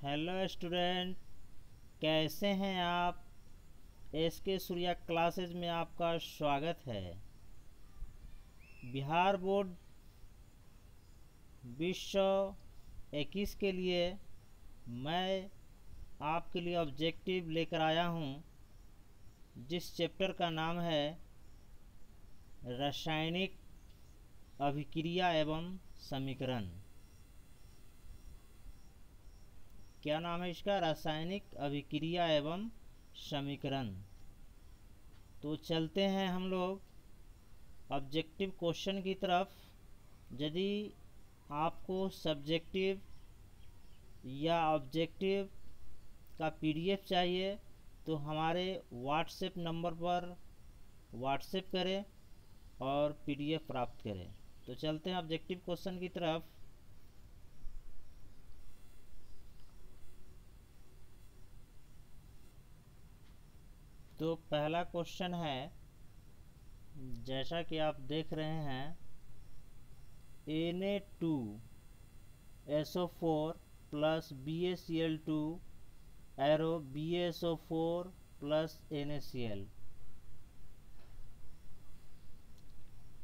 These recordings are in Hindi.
हेलो स्टूडेंट, कैसे हैं आप। एसके सूर्या क्लासेज में आपका स्वागत है। बिहार बोर्ड 2021 के लिए मैं आपके लिए ऑब्जेक्टिव लेकर आया हूं, जिस चैप्टर का नाम है रासायनिक अभिक्रिया एवं समीकरण। क्या नाम है इसका? रासायनिक अभिक्रिया एवं समीकरण। तो चलते हैं हम लोग ऑब्जेक्टिव क्वेश्चन की तरफ। यदि आपको सब्जेक्टिव या ऑब्जेक्टिव का पीडीएफ चाहिए तो हमारे व्हाट्सएप नंबर पर व्हाट्सएप करें और पीडीएफ प्राप्त करें। तो चलते हैं ऑब्जेक्टिव क्वेश्चन की तरफ। तो पहला क्वेश्चन है, जैसा कि आप देख रहे हैं, Na2SO4 plus BaCl2 arrow BaSO4 plus NaCl।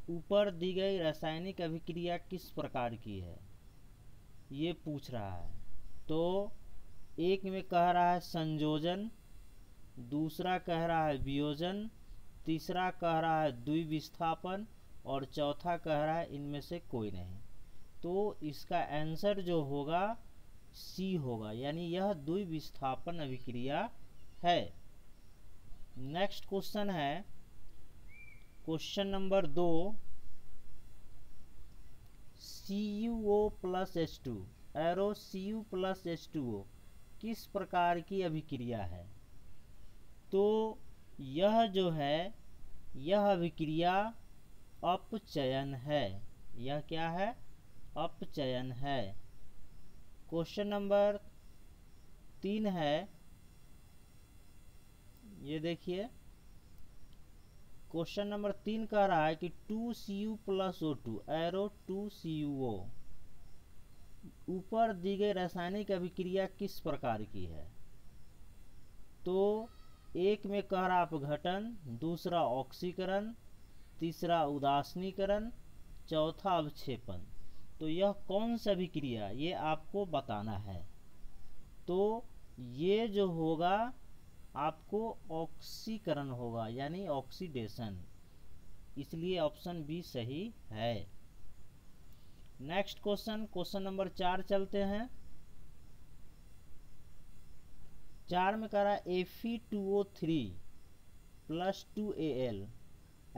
ऊपर दी गई रासायनिक अभिक्रिया किस प्रकार की है, ये पूछ रहा है। तो एक में कह रहा है संयोजन, दूसरा कह रहा है वियोजन, तीसरा कह रहा है द्विविस्थापन और चौथा कह रहा है इनमें से कोई नहीं। तो इसका आंसर जो होगा सी होगा, यानी यह द्विविस्थापन अभिक्रिया है। नेक्स्ट क्वेश्चन है question number 2, CuO plus H2 arrow Cu plus H2O किस प्रकार की अभिक्रिया है। तो यह जो है, यह अभिक्रिया अपचयन है। यह क्या है? अपचयन है। क्वेश्चन नंबर 3 है, ये देखिए। क्वेश्चन नंबर 3 कह रहा है कि 2Cu plus O2 arrow 2CuO ऊपर दी गई रासायनिक अभिक्रिया किस प्रकार की है। तो एक में कह रहा अपघटन, दूसरा ऑक्सीकरण, तीसरा उदासीनीकरण, चौथा अवक्षेपण। तो यह कौन सा अभिक्रिया, ये आपको बताना है। तो ये जो होगा आपको ऑक्सीकरण होगा, यानी ऑक्सीडेशन। इसलिए ऑप्शन बी सही है। नेक्स्ट क्वेश्चन, क्वेश्चन नंबर 4 चलते हैं। 4 में कह रहा है Fe2O3 plus 2Al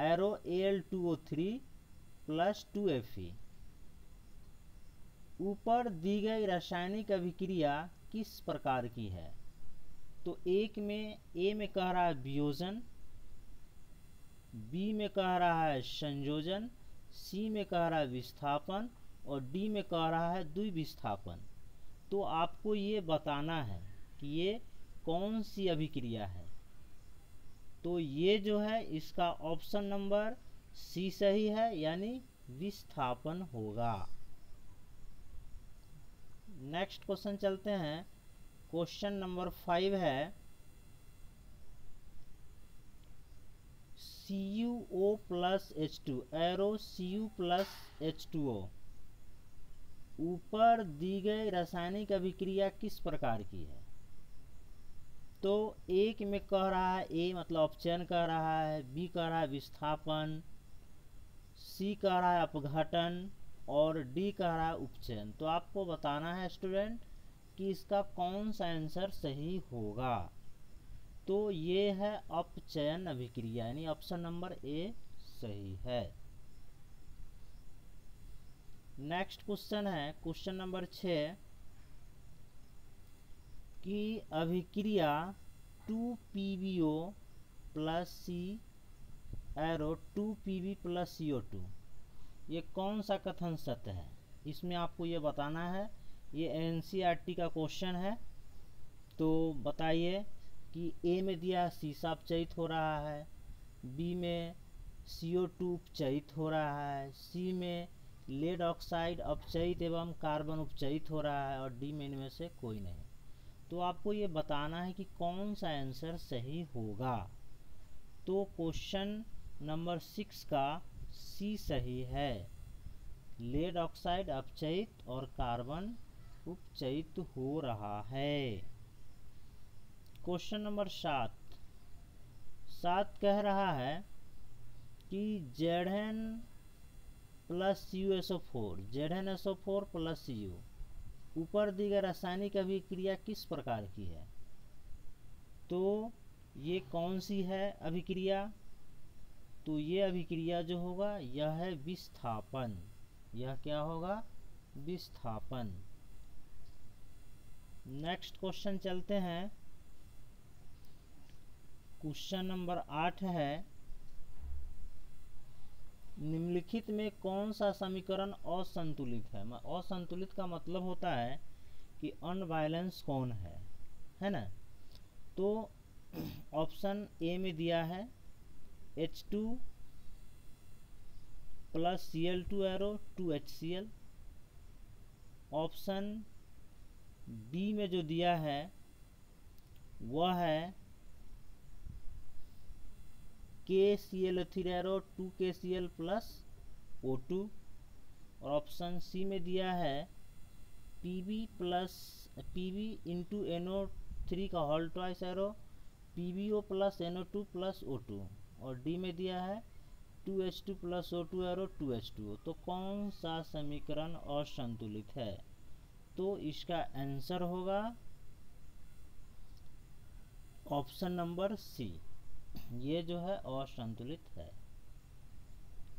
arrow Al2O3 plus 2Fe ऊपर दी गई रासायनिक अभिक्रिया किस प्रकार की है। तो एक में ए में कह रहा है वियोजन, बी में कह रहा है संयोजन, सी में कह रहा है विस्थापन और डी में कह रहा है द्विविस्थापन। तो आपको ये बताना है कि ये कौन सी अभिक्रिया है। तो ये जो है इसका ऑप्शन नंबर सी सही है, यानी विस्थापन होगा। नेक्स्ट क्वेश्चन चलते हैं। क्वेश्चन नंबर 5 है, CuO plus H2 arrow Cu plus H2O ऊपर दी गई रासायनिक अभिक्रिया किस प्रकार की है। तो एक में कह रहा है ए मतलब अपचयन कह रहा है, बी कह रहा है विस्थापन, सी कह रहा है अपघटन और डी कह रहा है उपचयन। तो आपको बताना है स्टूडेंट कि इसका कौन सा आंसर सही होगा। तो ये है अपचयन अभिक्रिया, यानी ऑप्शन नंबर ए सही है। नेक्स्ट क्वेश्चन है क्वेश्चन नंबर 6 की अभिक्रिया 2PbO प्लस सी एरो 2Pb प्लस CO2 ये कौन सा कथन सत्य है। इसमें आपको ये बताना है। ये NCERT का क्वेश्चन है। तो बताइए कि ए में दिया सीसा अपचयित हो रहा है, बी में CO2 उपचयित हो रहा है, सी में लेड ऑक्साइड अपचयित एवं कार्बन उपचयित हो रहा है और डी में इनमें से कोई नहीं। तो आपको ये बताना है कि कौन सा आंसर सही होगा। तो क्वेश्चन नंबर 6 का सी सही है। लेड ऑक्साइड अपचयित और कार्बन उपचयित हो रहा है। क्वेश्चन नंबर 7 कह रहा है कि Zn plus CuSO4 ZnSO4 plus Cu ऊपर दी गई रासायनिक अभिक्रिया किस प्रकार की है। तो ये कौन सी है अभिक्रिया। तो ये अभिक्रिया जो होगा यह है विस्थापन। यह क्या होगा, विस्थापन। नेक्स्ट क्वेश्चन चलते हैं। क्वेश्चन नंबर 8 है, निम्नलिखित में कौन सा समीकरण असंतुलित है। असंतुलित का मतलब होता है कि अनबैलेंस कौन है ना। तो ऑप्शन ए में दिया है H2 plus Cl2 arrow 2HCl। Option B में जो दिया है वह है KCl3 arrow 2KCl plus O2। और ऑप्शन सी में दिया है PB इंटू NO3 का whole twice arrow PBO plus NO2 plus O2। और डी में दिया है 2H2 plus O2 arrow 2H2O। तो कौन सा समीकरण असंतुलित है। तो इसका आंसर होगा ऑप्शन नंबर सी, ये जो है असंतुलित है।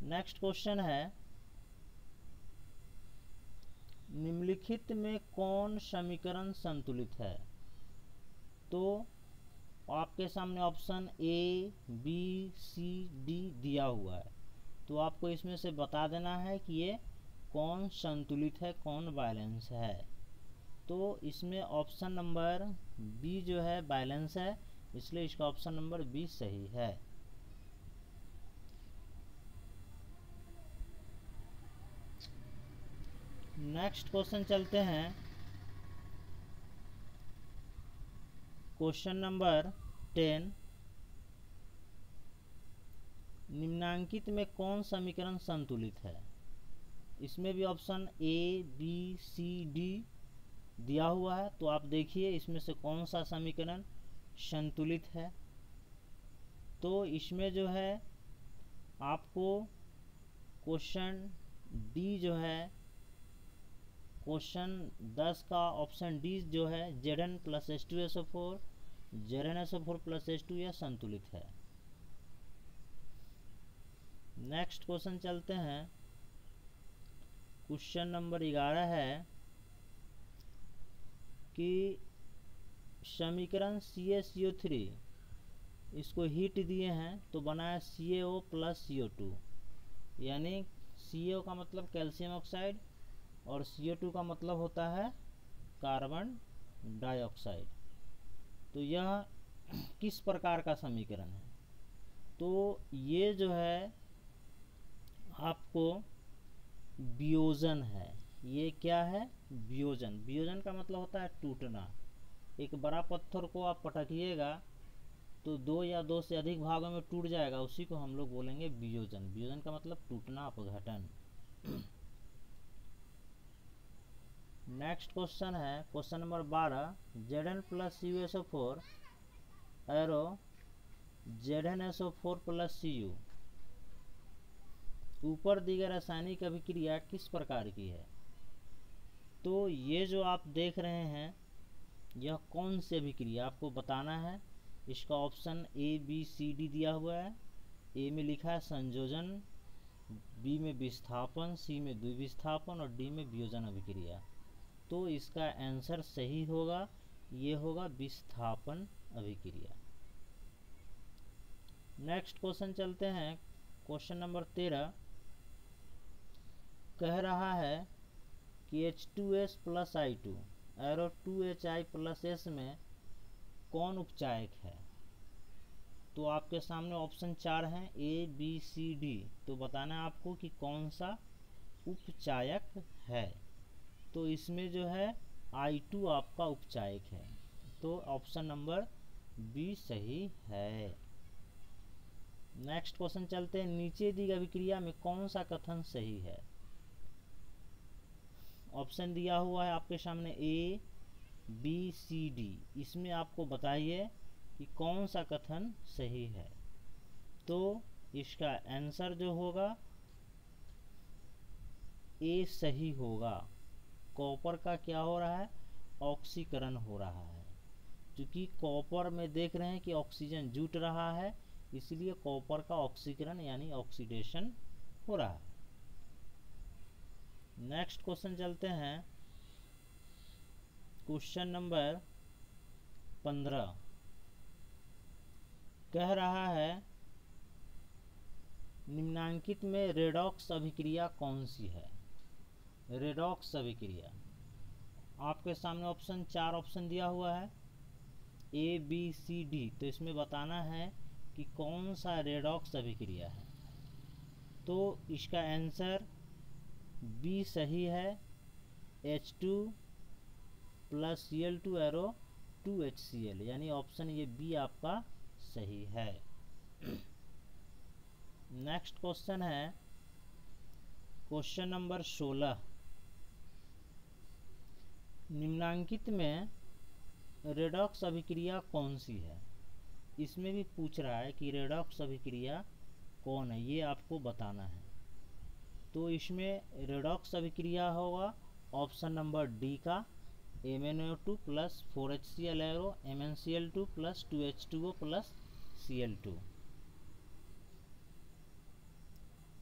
नेक्स्ट क्वेश्चन है, निम्नलिखित में कौन समीकरण संतुलित है। तो आपके सामने option A B C D दिया हुआ है। तो आपको इसमें से बता देना है कि ये कौन संतुलित है, कौन बैलेंस है। तो इसमें ऑप्शन नंबर बी जो है बैलेंस है, इसलिए इसका ऑप्शन नंबर बी सही है। नेक्स्ट क्वेश्चन चलते हैं। क्वेश्चन नंबर 10, निम्नांकित में कौन समीकरण संतुलित है। इसमें भी option A B C D दिया हुआ है। तो आप देखिए इसमें से कौन सा समीकरण संतुलित है। तो इसमें जो है आपको क्वेश्चन डी जो है, क्वेश्चन 10 का ऑप्शन डी जो है Zn plus H2SO4 ZnSO4 plus H2 यह संतुलित है। नेक्स्ट क्वेश्चन चलते हैं। क्वेश्चन नंबर 11 है कि समीकरण CaCO3 इसको हीट दिए हैं तो बना है CaO प्लस CO2, यानी CO का मतलब कैल्शियम ऑक्साइड और CO2 का मतलब होता है कार्बन डाइऑक्साइड। तो यह किस प्रकार का समीकरण है। तो ये जो है आपको वियोजन है। ये क्या है, वियोजन। वियोजन का मतलब होता है टूटना। एक बड़ा पत्थर को आप पटकिएगा तो 2 या 2 से अधिक भागों में टूट जाएगा, उसी को हम लोग बोलेंगे वियोजन। वियोजन का मतलब टूटना, अपघटन। नेक्स्ट क्वेश्चन है question number 12, Zn plus CuSO4 arrow ZnSO4 plus Cu ऊपर दी गई रासायनिक अभिक्रिया किस प्रकार की है। तो ये जो आप देख रहे हैं यह कौन सी अभिक्रिया आपको बताना है। इसका option A B C D दिया हुआ है। ए में लिखा है संयोजन, बी में विस्थापन, सी में द्विविस्थापन और डी में वियोजन अभिक्रिया। तो इसका आंसर सही होगा, ये होगा विस्थापन अभिक्रिया। नेक्स्ट क्वेश्चन चलते हैं। क्वेश्चन नंबर 13 कह रहा है कि H2S plus I2 arrow 2HI plus S में कौन उपचायक है। तो आपके सामने ऑप्शन 4 हैं ए बी सी डी। तो बताना है आपको कि कौन सा उपचायक है। तो इसमें जो है I2 आपका उपचायक है। तो ऑप्शन नंबर बी सही है। नेक्स्ट क्वेश्चन चलते हैं, नीचे दी गई अभिक्रिया में कौन सा कथन सही है। ऑप्शन दिया हुआ है आपके सामने ए बी सी डी, इसमें आपको बताइए कि कौन सा कथन सही है। तो इसका आंसर जो होगा ए सही होगा। कॉपर का क्या हो रहा है, ऑक्सीकरण हो रहा है। क्योंकि कॉपर में देख रहे हैं कि ऑक्सीजन जुट रहा है, इसलिए कॉपर का ऑक्सीकरण यानी ऑक्सीडेशन हो रहा है। नेक्स्ट क्वेश्चन चलते हैं, क्वेश्चन नंबर 15 कह रहा है निम्नांकित में रेडॉक्स अभिक्रिया कौन सी है। रेडॉक्स अभिक्रिया आपके सामने ऑप्शन 4 ऑप्शन दिया हुआ है ए बी सी डी, तो इसमें बताना है कि कौन सा रेडॉक्स अभिक्रिया है। तो इसका आंसर बी सही है, H2 plus Cl2 arrow 2HCl, यानी ऑप्शन ये बी आपका सही है। नेक्स्ट क्वेश्चन है क्वेश्चन नंबर 16, निम्नांकित में रेडॉक्स अभिक्रिया कौन सी है। इसमें भी पूछ रहा है कि रेडॉक्स अभिक्रिया कौन है, ये आपको बताना है। तो इसमें रेडॉक्स अभिक्रिया होगा ऑप्शन नंबर डी का MnO2 plus 4HCl arrow MnCl2 plus 2H2O plus Cl2।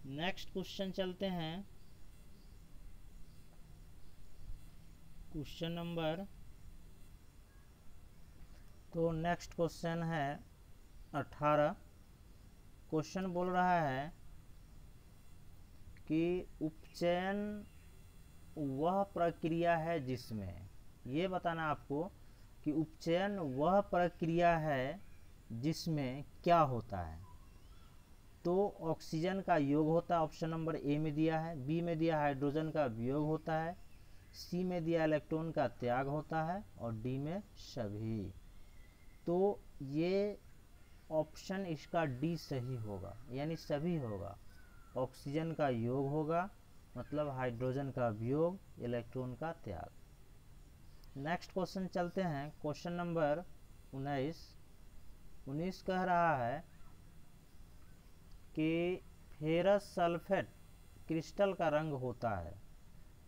Next question चलते हैं, क्वेश्चन नंबर, तो नेक्स्ट क्वेश्चन है 18। क्वेश्चन बोल रहा है कि उपचयन वह प्रक्रिया है जिसमें, ये बताना आपको कि उपचयन वह प्रक्रिया है जिसमें क्या होता है। तो ऑक्सीजन का योग होता है, ऑप्शन नंबर ए में दिया है। बी में दिया हाइड्रोजन का वियोग होता है। सी में दिया इलेक्ट्रॉन का त्याग होता है और डी में सभी। तो ये ऑप्शन इसका डी सही होगा, यानी सभी होगा। ऑक्सीजन का योग होगा मतलब हाइड्रोजन का वियोग, इलेक्ट्रॉन का त्याग। नेक्स्ट क्वेश्चन चलते हैं, क्वेश्चन नंबर 19 कह रहा है कि फेरस सल्फेट क्रिस्टल का रंग होता है।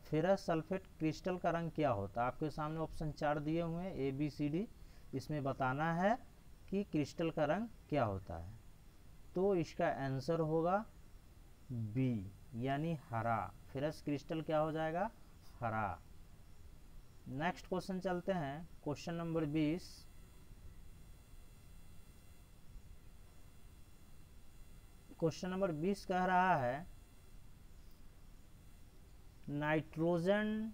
फेरस सल्फेट क्रिस्टल का रंग क्या होता है। आपके सामने ऑप्शन 4 दिए हुए हैं ए बी सी डी, इसमें बताना है कि क्रिस्टल का रंग क्या होता है। तो इसका आंसर होगा बी यानी हरा। फेरस क्रिस्टल क्या हो जाएगा, हरा। नेक्स्ट क्वेश्चन चलते हैं, क्वेश्चन नंबर 20। क्वेश्चन नंबर 20 कह रहा है नाइट्रोजन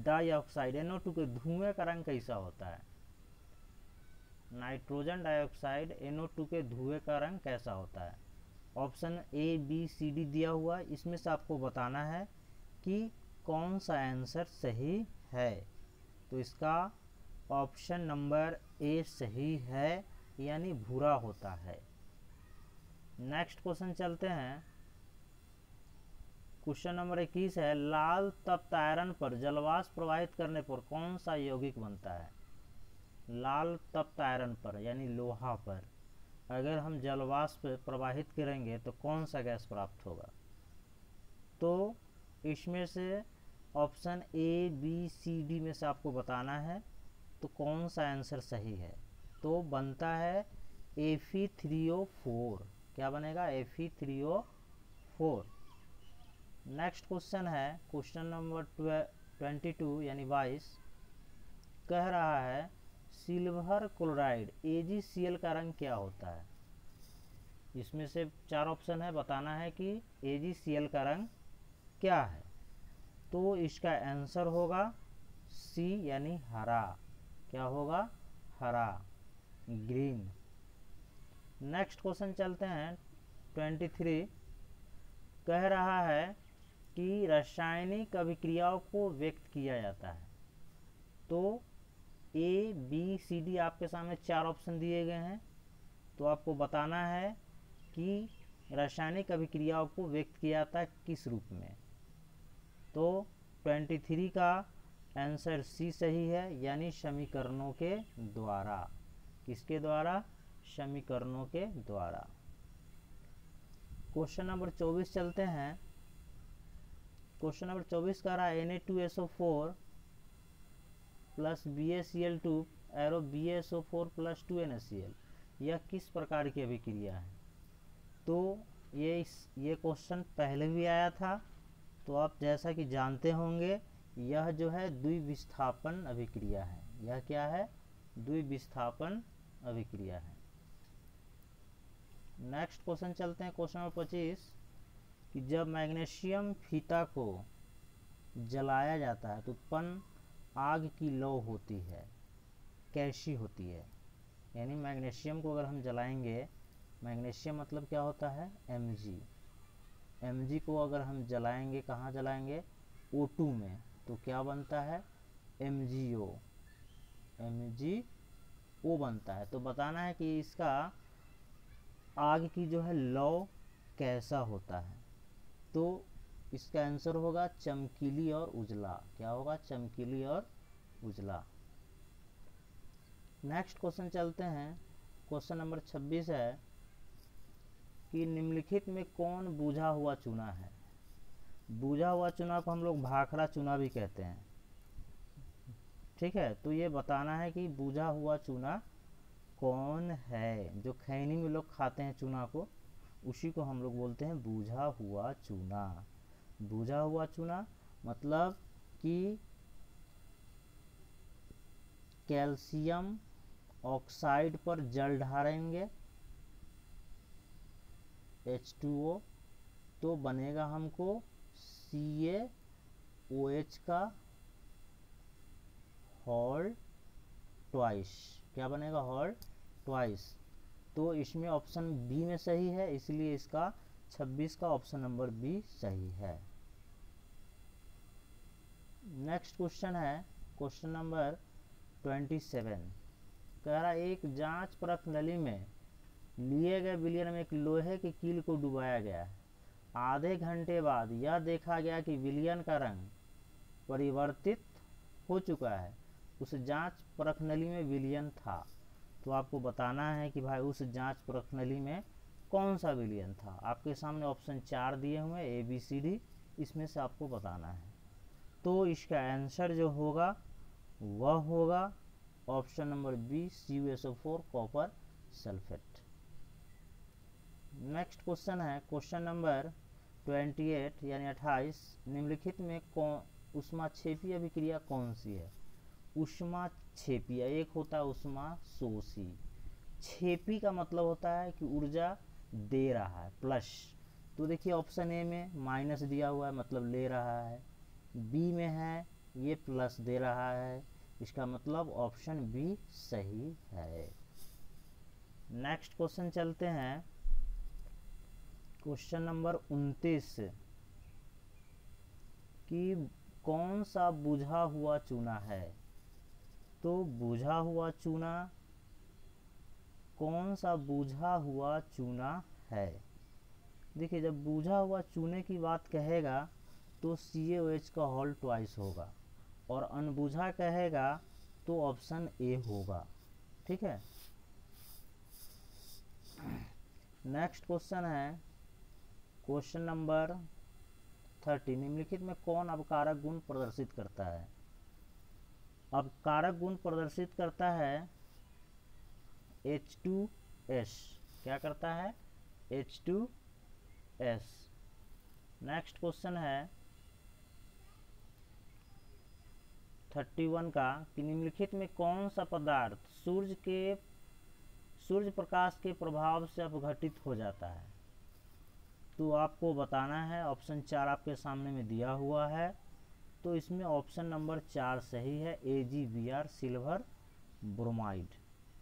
डाइऑक्साइड NO2 के धुएं का रंग कैसा होता है। नाइट्रोजन डाइऑक्साइड NO2 के धुएं का रंग कैसा होता है। Option A B C D दिया हुआ, इसमें से आपको बताना है कि कौन सा आंसर सही है। तो इसका ऑप्शन नंबर ए सही है, यानी भूरा होता है। नेक्स्ट क्वेश्चन चलते हैं, क्वेश्चन नंबर 21 है लाल तप्त आयरन पर जलवाष्प प्रवाहित करने पर कौन सा यौगिक बनता है। लाल तप्त आयरन पर यानी लोहा पर अगर हम जलवाष्प प्रवाहित करेंगे तो कौन सा गैस प्राप्त होगा। तो इसमें से option A B C D में से आपको बताना है तो कौन सा आंसर सही है। तो बनता है Fe3O4। क्या बनेगा, Fe3O4। नेक्स्ट क्वेश्चन है क्वेश्चन नंबर 22 यानी 22 कह रहा है सिल्वर क्लोराइड AgCl का रंग क्या होता है। इसमें से 4 ऑप्शन है, बताना है कि AgCl का रंग क्या है। तो इसका आंसर होगा सी यानी हरा। क्या होगा, हरा, ग्रीन। नेक्स्ट क्वेश्चन चलते हैं 23 कह रहा है कि रासायनिक अभिक्रियाओं को व्यक्त किया जाता है। तो ए बी सी डी आपके सामने 4 ऑप्शन दिए गए हैं, तो आपको बताना है कि रासायनिक अभिक्रियाओं को व्यक्त किया जाता है किस रूप में। तो 23 का आंसर सी सही है, यानी समीकरणों के द्वारा। किसके द्वारा? समीकरणों के द्वारा। क्वेश्चन नंबर 24 चलते हैं। क्वेश्चन नंबर 24 कह रहा है Na2SO4 plus BaCl2 arrow BaSO4 plus 2NaCl, यह किस प्रकार की अभिक्रिया है? तो ये क्वेश्चन पहले भी आया था, तो आप जैसा कि जानते होंगे यह जो है द्विविस्थापन अभिक्रिया है। यह क्या है? द्विविस्थापन अभिक्रिया है। नेक्स्ट क्वेश्चन चलते हैं, क्वेश्चन नंबर 25 कि जब मैग्नीशियम फीता को जलाया जाता है तो उत्पन्न आग की लौ होती है, कैसी होती है? यानी मैग्नीशियम को अगर हम जलाएंगे, मैग्नीशियम मतलब क्या होता है? Mg। Mg को अगर हम जलाएंगे, कहाँ जलाएंगे? O2 में, तो क्या बनता है? MgO। MgO बनता है। तो बताना है कि इसका आग की जो है लौ कैसा होता है। तो इसका आंसर होगा चमकीली और उजला। क्या होगा? चमकीली और उजला। नेक्स्ट क्वेश्चन चलते हैं। क्वेश्चन नंबर 26 है कि निम्नलिखित में कौन बुझा हुआ चूना है? बुझा हुआ चूना को हम लोग भाखड़ा चूना भी कहते हैं। ठीक है, तो ये बताना है कि बुझा हुआ चूना कौन है। जो खैनी में लोग खाते हैं चूना को, उसी को हम लोग बोलते हैं बुझा हुआ चूना। बुझा हुआ चूना मतलब कि कैल्शियम ऑक्साइड पर जल ढारेंगे H2O, तो बनेगा हमको CaOH का होल ट्वाइस। क्या बनेगा? Whole twice. तो इसमें ऑप्शन बी में सही है, इसलिए इसका 26 का ऑप्शन नंबर बी सही है। नेक्स्ट क्वेश्चन है क्वेश्चन नंबर 27। कह रहा एक जांच परख नली में लिए गए विलयन में एक लोहे की कील को डुबाया गया है। आधे घंटे बाद यह देखा गया कि विलयन का रंग परिवर्तित हो चुका है। उस जांच परख नली में विलयन था। तो आपको बताना है कि भाई उस जांच परख नली में कौन सा विलयन था। आपके सामने ऑप्शन 4 दिए हुए हैं, ABCD, इसमें से आपको बताना है। तो इसका आंसर जो होगा वह होगा option number B, CuSO4 copper sulphate. Next question है क्वेश्चन नंबर 28 यानी 28। निम्नलिखित में ऊष्माक्षेपी अभिक्रिया कौन सी है? ऊष्माक्षेपी, एक होता है ऊष्माशोषी। क्षेपी का मतलब होता है कि ऊर्जा दे रहा है, प्लस। तो देखिए ऑप्शन ए में माइनस दिया हुआ है, मतलब ले रहा है। बी में है ये प्लस दे रहा है, इसका मतलब ऑप्शन बी सही है। नेक्स्ट क्वेश्चन चलते हैं क्वेश्चन नंबर 29 कि कौन सा बुझा हुआ चूना है? तो बुझा हुआ चूना, कौन सा बुझा हुआ चूना है? देखिए जब बुझा हुआ चूने की बात कहेगा तो CaOH का होल ट्वाइस होगा, और अनबुझा कहेगा तो ऑप्शन ए होगा। ठीक है। नेक्स्ट क्वेश्चन है क्वेश्चन नंबर 30। निम्नलिखित में कौन अपकारक गुण प्रदर्शित करता है? अपकारक गुण प्रदर्शित करता है H2S। क्या करता है? H2S। नेक्स्ट क्वेश्चन है 31 का कि निम्नलिखित में कौन सा पदार्थ सूर्य प्रकाश के प्रभाव से अपघटित हो जाता है? तो आपको बताना है, ऑप्शन 4 आपके सामने में दिया हुआ है। तो इसमें ऑप्शन नंबर 4 सही है, AgBr सिल्वर ब्रोमाइड।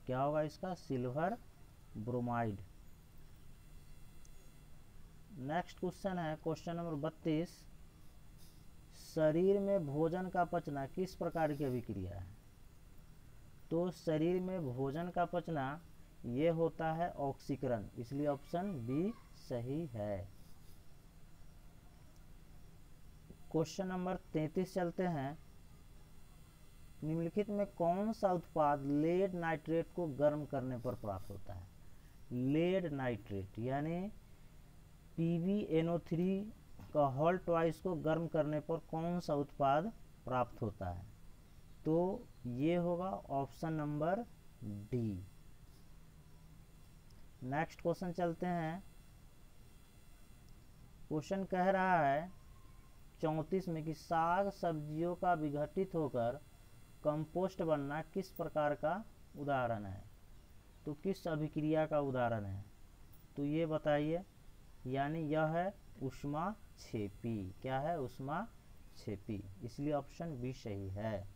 क्या होगा इसका? Silver bromide. नेक्स्ट क्वेश्चन है क्वेश्चन नंबर 32। शरीर में भोजन का पचना किस प्रकार की अभिक्रिया है? तो शरीर में भोजन का पचना ये होता है ऑक्सीकरण, इसलिए ऑप्शन बी सही है। क्वेश्चन नंबर 33 चलते हैं। निम्नलिखित में कौन सा उत्पाद लेड नाइट्रेट को गर्म करने पर प्राप्त होता है? लेड नाइट्रेट यानी PbNO3 का होल ट्वाइस को गर्म करने पर कौन सा उत्पाद प्राप्त होता है? तो ये होगा option number D. Next question चलते हैं। क्वेश्चन कह रहा है 34 में कि साग सब्जियों का विघटित होकर कंपोस्ट बनना किस प्रकार का उदाहरण है? तो किस अभिक्रिया का उदाहरण है? तो ये बताइए। यानी यह है ऊष्माक्षेपी। क्या है? ऊष्माक्षेपी, इसलिए ऑप्शन बी सही है।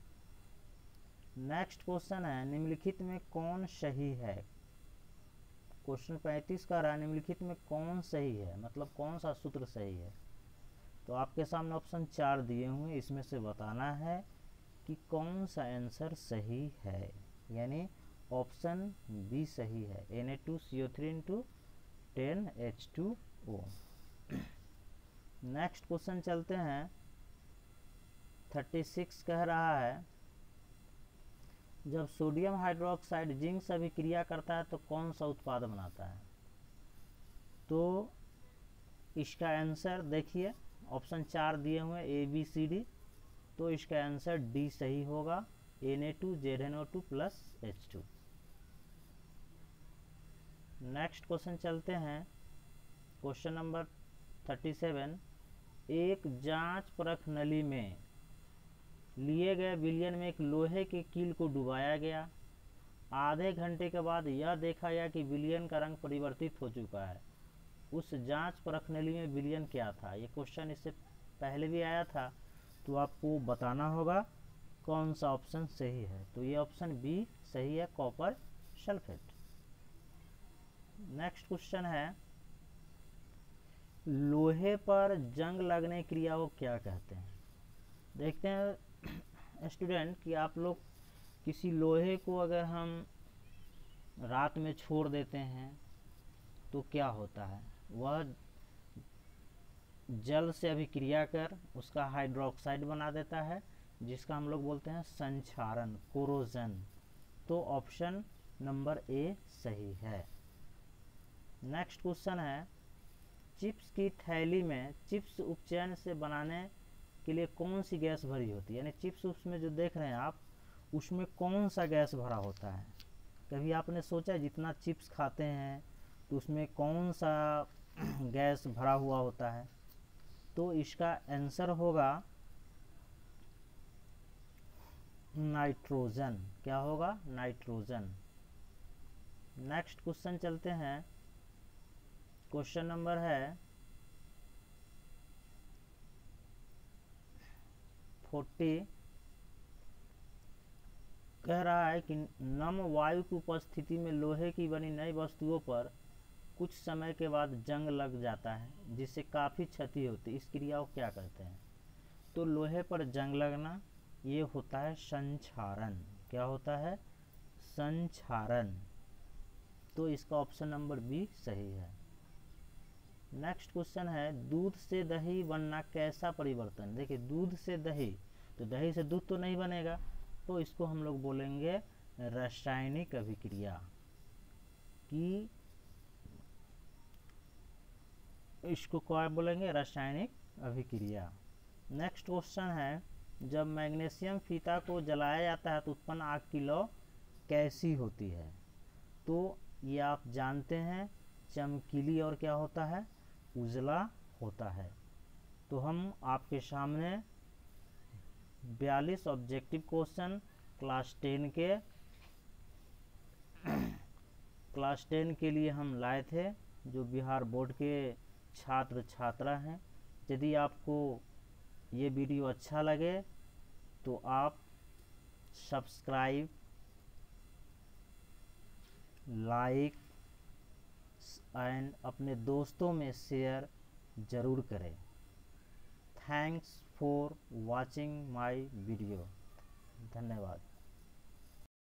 नेक्स्ट क्वेश्चन है निम्नलिखित में कौन सही है? क्वेश्चन 35 का रहा निम्नलिखित में कौन सही है, मतलब कौन सा सूत्र सही है? तो आपके सामने ऑप्शन 4 दिए हुए, इसमें से बताना है कि कौन सा आंसर सही है। यानी ऑप्शन बी सही है, Na2CO3 × 10H2O। नेक्स्ट क्वेश्चन चलते हैं। 36 कह रहा है जब सोडियम हाइड्रोक्साइड जिंक से अभिक्रिया करता है तो कौन सा उत्पाद बनाता है? तो इसका आंसर देखिए, ऑप्शन 4 दिए हुए ABCD, तो इसका आंसर डी सही होगा, Na2ZNO2 + H2। नेक्स्ट क्वेश्चन चलते हैं। क्वेश्चन नंबर 37, एक जांच परख नली में लिए गए विलयन में एक लोहे के कील को डुबाया गया। आधे घंटे के बाद यह देखा गया कि विलयन का रंग परिवर्तित हो चुका है। उस जांच परख नली में विलयन क्या था? ये क्वेश्चन इससे पहले भी आया था, तो आपको बताना होगा कौन सा ऑप्शन सही है। तो ये ऑप्शन बी सही है, कॉपर सल्फेट। नेक्स्ट क्वेश्चन है लोहे पर जंग लगने क्रिया को क्या कहते हैं? देखते हैं स्टूडेंट कि आप लोग किसी लोहे को अगर हम रात में छोड़ देते हैं तो क्या होता है? वह जल से अभिक्रिया कर उसका हाइड्रोक्साइड बना देता है, जिसका हम लोग बोलते हैं संक्षारण, कोरोजन। तो ऑप्शन नंबर ए सही है। नेक्स्ट क्वेश्चन है चिप्स की थैली में चिप्स उपचयन से बनाने के लिए कौन सी गैस भरी होती है? यानी चिप्स उसमें जो देख रहे हैं आप, उसमें कौन सा गैस भरा होता है? कभी आपने सोचा जितना चिप्स खाते हैं तो उसमें कौन सा गैस भरा हुआ होता है? तो इसका आंसर होगा नाइट्रोजन। क्या होगा? नाइट्रोजन। नेक्स्ट क्वेश्चन चलते हैं। क्वेश्चन नंबर है 40, कह रहा है कि नम वायु की उपस्थिति में लोहे की बनी नई वस्तुओं पर कुछ समय के बाद जंग लग जाता है जिससे काफ़ी क्षति होती है। इस क्रिया को क्या कहते हैं? तो लोहे पर जंग लगना ये होता है संक्षारण। क्या होता है? संक्षारण। तो इसका ऑप्शन नंबर बी सही है। नेक्स्ट क्वेश्चन है दूध से दही बनना कैसा परिवर्तन? देखिए दूध से दही, तो दही से दूध तो नहीं बनेगा, तो इसको हम लोग बोलेंगे रासायनिक अभिक्रिया। कि इसको क्या बोलेंगे? रासायनिक अभिक्रिया। नेक्स्ट क्वेश्चन है जब मैग्नीशियम फीता को जलाया जाता है तो उत्पन्न आग की लौ कैसी होती है? तो ये आप जानते हैं चमकीली और क्या होता है? उजला होता है। तो हम आपके सामने 42 ऑब्जेक्टिव क्वेश्चन क्लास 10 के लिए हम लाए थे, जो बिहार बोर्ड के छात्र छात्रा हैं। यदि आपको ये वीडियो अच्छा लगे तो आप सब्सक्राइब, लाइक एंड अपने दोस्तों में शेयर ज़रूर करें। Thanks for watching my video. धन्यवाद।